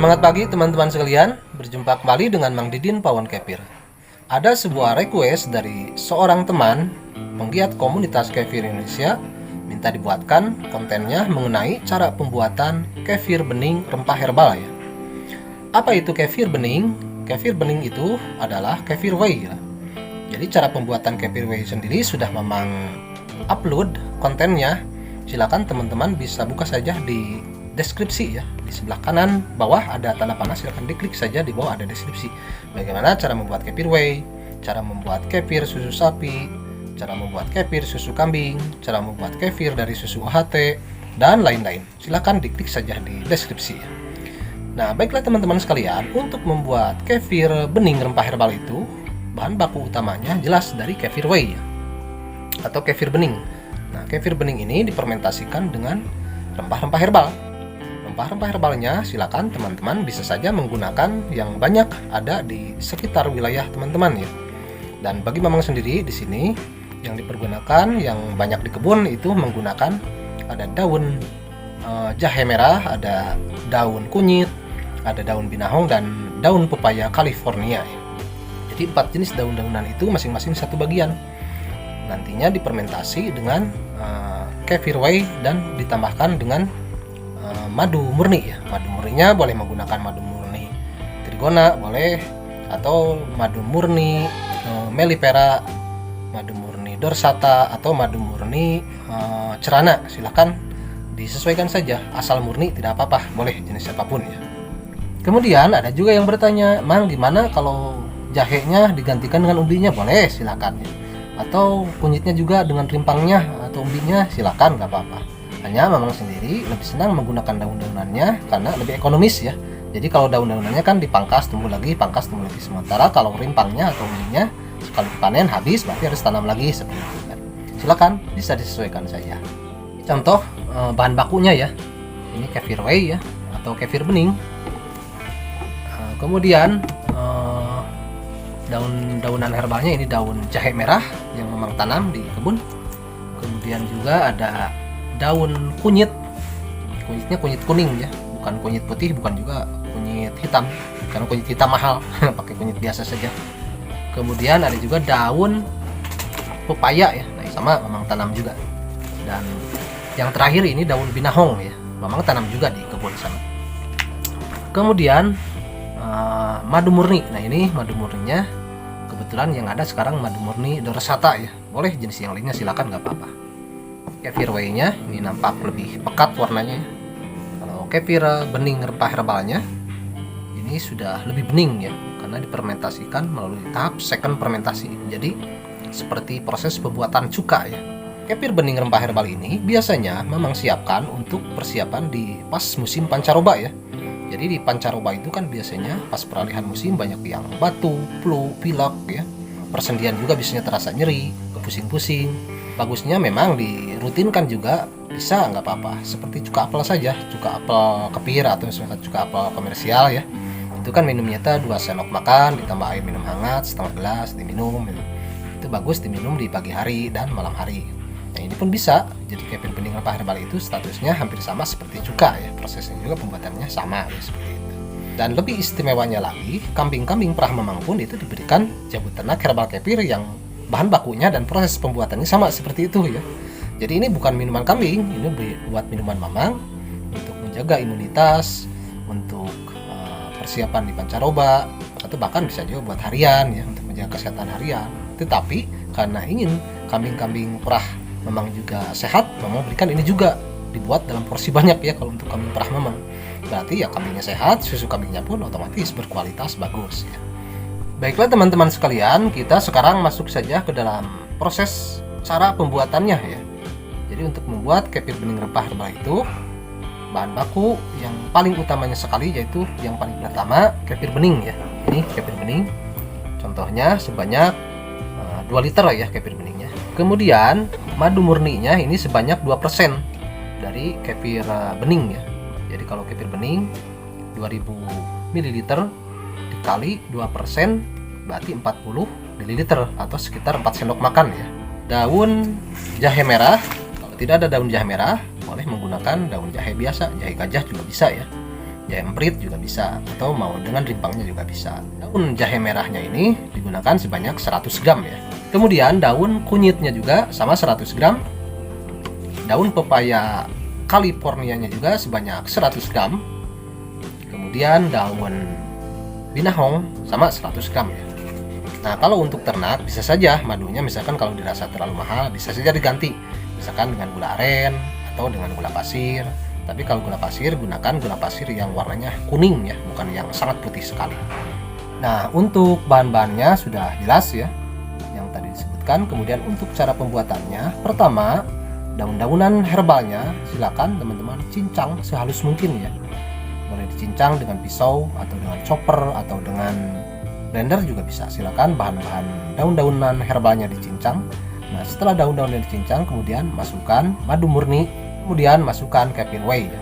Semangat pagi teman-teman sekalian, berjumpa kembali dengan Mang Didin Pawon Kefir. Ada sebuah request dari seorang teman penggiat komunitas kefir Indonesia, minta dibuatkan kontennya mengenai cara pembuatan kefir bening rempah herbal ya. Apa itu kefir bening? Kefir bening itu adalah kefir whey ya. Jadi cara pembuatan kefir whey sendiri sudah memang upload kontennya. Silakan teman-teman bisa buka saja di deskripsi ya, di sebelah kanan bawah ada tanda panah, silahkan diklik saja, di bawah ada deskripsi bagaimana cara membuat kefir whey, cara membuat kefir susu sapi, cara membuat kefir susu kambing, cara membuat kefir dari susu UHT, dan lain-lain. Silahkan diklik saja di deskripsi ya. Nah baiklah teman-teman sekalian, untuk membuat kefir bening rempah herbal itu bahan baku utamanya jelas dari kefir whey ya, atau kefir bening. Nah kefir bening ini difermentasikan dengan rempah-rempah herbal. Rempah-rempah herbalnya silakan teman-teman bisa saja menggunakan yang banyak ada di sekitar wilayah teman-teman ya. Dan bagi Mamang sendiri di sini yang dipergunakan yang banyak di kebun itu menggunakan ada daun jahe merah, ada daun kunyit, ada daun binahong, dan daun pepaya California ya. Jadi 4 jenis daun-daunan itu masing-masing satu bagian. Nantinya difermentasi dengan kefir whey dan ditambahkan dengan madu murni ya. Madu murninya boleh menggunakan madu murni trigona boleh, atau madu murni mellifera, madu murni dorsata, atau madu murni cerana. Silahkan disesuaikan saja, asal murni tidak apa-apa, boleh jenis apapun ya. Kemudian ada juga yang bertanya, Mang gimana kalau jahenya digantikan dengan umbinya? Boleh, silakan ya. Atau kunyitnya juga dengan rimpangnya atau umbinya, silakan, nggak apa-apa. Hanya Mamang sendiri lebih senang menggunakan daun-daunannya karena lebih ekonomis ya. Jadi kalau daun-daunannya kan dipangkas tumbuh lagi, pangkas tumbuh lagi. Sementara kalau rimpangnya atau umbinya sekali panen habis, berarti harus tanam lagi seperti itu kan. Silakan bisa disesuaikan saja. Contoh bahan bakunya ya. Ini kefir whey ya, atau kefir bening. Kemudian daun-daunan herbalnya ini daun jahe merah yang memang tanam di kebun. Kemudian juga ada daun kunyit. Kunyitnya kunyit kuning ya, bukan kunyit putih, bukan juga kunyit hitam, karena kunyit hitam mahal. Pakai kunyit biasa saja. Kemudian ada juga daun pepaya ya, nah, sama memang tanam juga. Dan yang terakhir ini daun binahong ya, memang tanam juga di kebun sana. Kemudian madu murni. Nah ini madu murninya kebetulan yang ada sekarang madu murni dorsata ya. Boleh jenis yang lainnya silakan, nggak apa-apa. Kefir whey-nya ini nampak lebih pekat warnanya. Kalau kefir bening rempah herbalnya ini sudah lebih bening ya, karena difermentasikan melalui tahap second fermentasi. Jadi seperti proses pembuatan cuka ya. Kefir bening rempah herbal ini biasanya memang siapkan untuk persiapan di pas musim pancaroba ya. Jadi di pancaroba itu kan biasanya pas peralihan musim banyak yang batuk, flu, pilek ya. Persendian juga biasanya terasa nyeri, pusing-pusing. Bagusnya memang dirutinkan juga, bisa nggak apa-apa. Seperti cuka apel saja, cuka apel kefir atau cuka apel komersial ya. Itu kan minumnya 2 sendok makan ditambah air minum hangat setengah gelas diminum. Itu bagus diminum di pagi hari dan malam hari. Nah ini pun bisa. Jadi kefir bening rempah herbal itu statusnya hampir sama seperti cuka ya. Prosesnya juga pembuatannya sama ya, seperti itu. Dan lebih istimewanya lagi, kambing-kambing perah Mamang pun itu diberikan jamu ternak herbal kefir yang bahan bakunya dan proses pembuatannya sama seperti itu ya. Jadi ini bukan minuman kambing, ini buat minuman Mamang untuk menjaga imunitas, untuk persiapan di pancaroba, atau bahkan bisa juga buat harian ya, untuk menjaga kesehatan harian. Tetapi karena ingin kambing-kambing perah Mamang juga sehat, Mamang berikan ini juga dibuat dalam porsi banyak ya. Kalau untuk kambing perah Mamang berarti ya kambingnya sehat, susu kambingnya pun otomatis berkualitas bagus ya. Baiklah teman-teman sekalian, kita sekarang masuk saja ke dalam proses cara pembuatannya ya. Jadi untuk membuat kefir bening rempah herbal itu bahan baku yang paling utamanya sekali yaitu yang paling pertama kefir bening ya. Ini kefir bening, contohnya sebanyak 2 liter ya kefir beningnya. Kemudian madu murninya ini sebanyak 2% dari kefir bening ya. Jadi kalau kefir bening 2000 ml dikali 2% berarti 40 ml atau sekitar 4 sendok makan ya. Daun jahe merah, kalau tidak ada daun jahe merah boleh menggunakan daun jahe biasa, jahe gajah juga bisa ya. jahe emprit juga bisa, atau mau dengan rimpangnya juga bisa. Daun jahe merahnya ini digunakan sebanyak 100 gram ya. Kemudian daun kunyitnya juga sama 100 gram. Daun pepaya Californianya juga sebanyak 100 gram. Kemudian daun binahong sama 100 gram ya. Nah, kalau untuk ternak bisa saja madunya misalkan kalau dirasa terlalu mahal bisa saja diganti misalkan dengan gula aren atau dengan gula pasir. Tapi kalau gula pasir, gunakan gula pasir yang warnanya kuning ya, bukan yang sangat putih sekali. Nah, untuk bahan-bahannya sudah jelas ya, yang tadi disebutkan. Kemudian untuk cara pembuatannya, pertama, daun-daunan herbalnya silakan teman-teman cincang sehalus mungkin ya. Boleh dicincang dengan pisau atau dengan chopper atau dengan blender juga bisa. Silakan bahan-bahan daun-daunan herbalnya dicincang. Nah, setelah daun-daunnya dicincang, kemudian masukkan madu murni. Kemudian masukkan Kefir whey ya.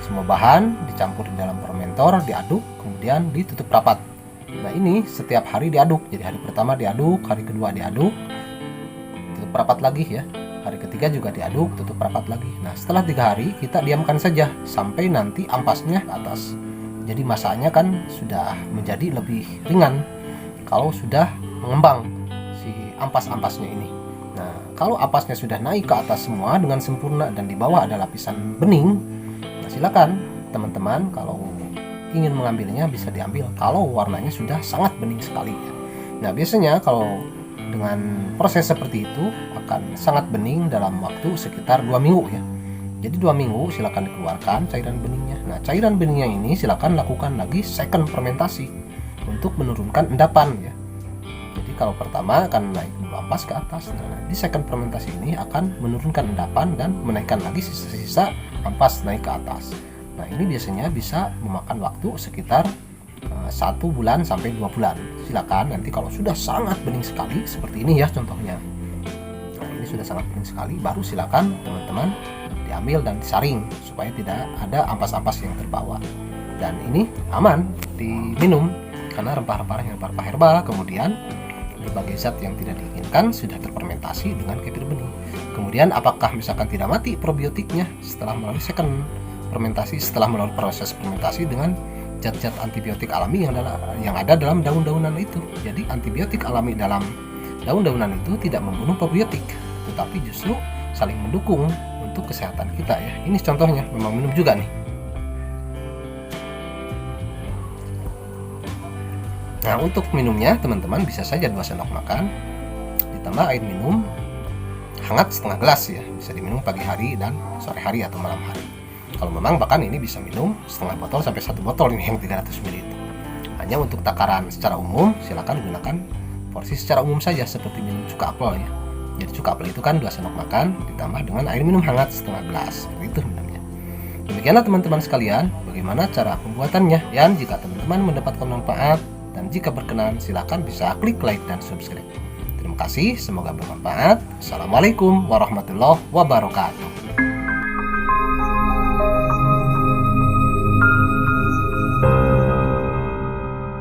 Semua bahan dicampur di dalam fermentor, diaduk, kemudian ditutup rapat. Nah, ini setiap hari diaduk. Jadi hari pertama diaduk, hari kedua diaduk, tutup rapat lagi ya. Hari ketiga juga diaduk, tutup rapat lagi. Nah, setelah 3 hari kita diamkan saja sampai nanti ampasnya ke atas. Jadi masanya kan sudah menjadi lebih ringan kalau sudah mengembang si ampas-ampasnya ini. Nah, kalau ampasnya sudah naik ke atas semua dengan sempurna dan di bawah ada lapisan bening, nah silakan teman-teman kalau ingin mengambilnya bisa diambil kalau warnanya sudah sangat bening sekali ya. Nah, biasanya kalau dengan proses seperti itu akan sangat bening dalam waktu sekitar 2 minggu ya. Jadi 2 minggu silakan dikeluarkan cairan beningnya. Nah, cairan beningnya ini silakan lakukan lagi second fermentasi untuk menurunkan endapan ya. Jadi kalau pertama akan naik dulu ampas ke atas, nah di second fermentasi ini akan menurunkan endapan dan menaikkan lagi sisa-sisa ampas naik ke atas. Nah, ini biasanya bisa memakan waktu sekitar 1 bulan sampai 2 bulan. Silakan nanti kalau sudah sangat bening sekali seperti ini ya contohnya. Nah, ini sudah sangat bening sekali, baru silakan teman-teman diambil dan disaring supaya tidak ada ampas-ampas yang terbawa. Dan ini aman diminum karena rempah-rempah herbal, kemudian berbagai zat yang tidak diinginkan sudah terfermentasi dengan kefir bening. Kemudian apakah misalkan tidak mati probiotiknya setelah melalui second fermentasi, setelah melalui proses fermentasi dengan zat-zat antibiotik alami yang ada dalam daun-daunan itu. Jadi antibiotik alami dalam daun-daunan itu tidak membunuh probiotik, tetapi justru saling mendukung untuk kesehatan kita ya. Ini contohnya memang minum juga nih. Nah, untuk minumnya teman-teman bisa saja 2 sendok makan ditambah air minum hangat setengah gelas ya. Bisa diminum pagi hari dan sore hari atau malam hari. Kalau memang bahkan ini bisa minum setengah botol sampai 1 botol ini yang 300 ml itu. Hanya untuk takaran secara umum silakan gunakan porsi secara umum saja seperti minum cuka apel ya. Jadi cuka apel itu kan 2 sendok makan ditambah dengan air minum hangat setengah gelas. Itu minumnya. Demikianlah teman-teman sekalian bagaimana cara pembuatannya. Dan jika teman-teman mendapatkan manfaat dan jika berkenan silakan bisa klik like dan subscribe. Terima kasih, semoga bermanfaat. Assalamualaikum warahmatullahi wabarakatuh.